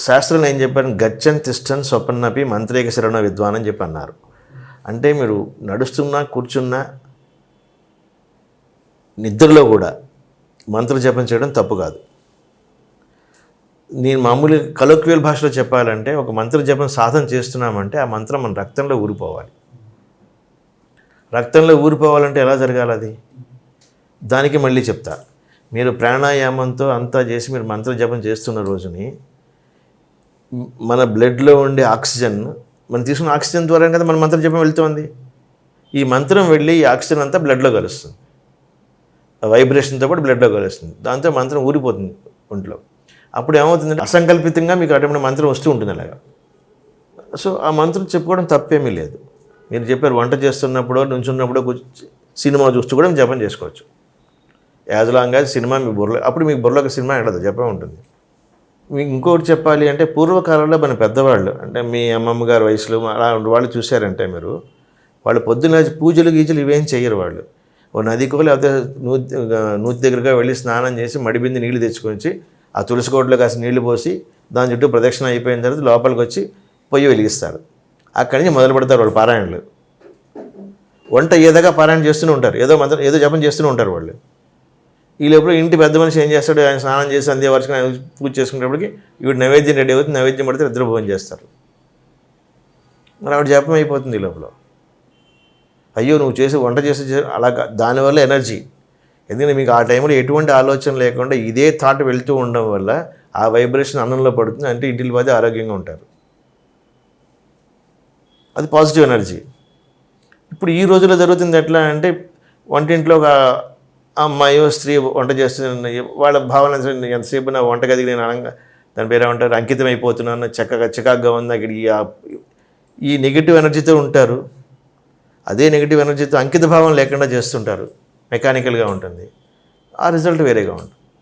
శాస్త్రంలో ఏం చెప్పారు, గచ్చన్ తిష్టన్ స్వపన్నపి మంత్రేక శరణ విద్వాన్ అని చెప్పి అన్నారు. అంటే మీరు నడుస్తున్నా కూర్చున్నా నిద్రలో కూడా మంత్ర జపం చేయడం తప్పు కాదు. నేను మామూలు కలోక్వియల్ భాషలో చెప్పాలంటే ఒక మంత్ర జపం సాధన చేస్తున్నామంటే ఆ మంత్రం మన రక్తంలో ఊరిపోవాలి. రక్తంలో ఊరిపోవాలంటే ఎలా జరగాలి అది? దానికి మళ్ళీ చెప్తా. మీరు ప్రాణాయామంతో అంతా చేసి మీరు మంత్ర జపం చేస్తున్న రోజుని మన బ్లడ్లో ఉండే ఆక్సిజన్, మనం తీసుకున్న ఆక్సిజన్ ద్వారా కదా మన మంత్ర జపం వెళ్తుంది. ఈ మంత్రం వెళ్ళి ఈ ఆక్సిజన్ అంతా బ్లడ్లో కలుస్తుంది, వైబ్రేషన్తో పాటు బ్లడ్లో కలుస్తుంది. దాంతో మంత్రం ఊరిపోతుంది ఒంట్లో. అప్పుడు ఏమవుతుందంటే అసంకల్పితంగా మీకు అటువంటి మంత్రం వస్తూ ఉంటుంది అలాగా. సో ఆ మంత్రం చెప్పుకోవడం తప్పేమీ లేదు. మీరు చెప్పారు వంట చేస్తున్నప్పుడు నుంచున్నప్పుడు సినిమా చూస్తూ కూడా జపం చేసుకోవచ్చు. యాజ్ లాంగ్ యాజ్ సినిమా మీ బుర్రలో, అప్పుడు మీకు బుర్రలోకి సినిమా ఎడదు, జపం ఉంటుంది. మీకు ఇంకొకటి చెప్పాలి అంటే పూర్వకాలంలో మన పెద్దవాళ్ళు, అంటే మీ అమ్మమ్మ గారి వయసులో అలా వాళ్ళు చూశారంటే మీరు, వాళ్ళు పొద్దున్న పూజలు గీజలు ఇవేం చేయరు. వాళ్ళు ఓ నదికో లేకపోతే నూతి దగ్గరగా వెళ్ళి స్నానం చేసి మడిబింది నీళ్లు తెచ్చుకొని ఆ తులసి కోటలో కాసి నీళ్లు పోసి దాని చుట్టూ ప్రదక్షిణ అయిపోయిన తర్వాత లోపలికి వచ్చి పొయ్యి వెలిగిస్తారు. అక్కడి నుంచి మొదలు పెడతారు వాళ్ళు పారాయణలు. వంట ఏదోగా పారాయణ చేస్తూనే ఉంటారు, ఏదో మంత్రం ఏదో జపం చేస్తూనే ఉంటారు వాళ్ళు. ఈ లోపల ఇంటి పెద్ద మనిషి ఏం చేస్తాడు, ఆయన స్నానం చేసి అందే వరుసగా పూజ చేసుకునేటప్పటికి ఇవి నైవేద్యం రెడీ అవుతుంది. నైవేద్యం పడితే ఇద్దరు భోజనం చేస్తారు. మరి ఆవిడ జపం అయిపోతుంది ఈ లోపల. అయ్యో నువ్వు చేసి వంట చేసి అలా దానివల్ల ఎనర్జీ. ఎందుకంటే మీకు ఆ టైంలో ఎటువంటి ఆలోచన లేకుండా ఇదే థాట్ వెళ్తూ ఉండడం వల్ల ఆ వైబ్రేషన్ అన్నంలో పడుతుంది. అంటే ఇంటికి పోతే ఆరోగ్యంగా ఉంటారు. అది పాజిటివ్ ఎనర్జీ. ఇప్పుడు ఈ రోజుల్లో జరుగుతుంది ఎట్లా అంటే, వంటింట్లో ఒక అమ్మాయో స్త్రీ వంట చేస్తున్న వాళ్ళ భావన ఎంతసేపు నా వంటగదికి నేను దాని పేరు ఏమంటారు అంకితం అయిపోతున్నాను, చికాగ్గా ఉంది, అక్కడ ఈ నెగిటివ్ ఎనర్జీతో ఉంటారు. అదే నెగిటివ్ ఎనర్జీతో అంకిత భావం లేకుండా చేస్తుంటారు, మెకానికల్గా ఉంటుంది. ఆ రిజల్ట్ వేరేగా ఉంటుంది.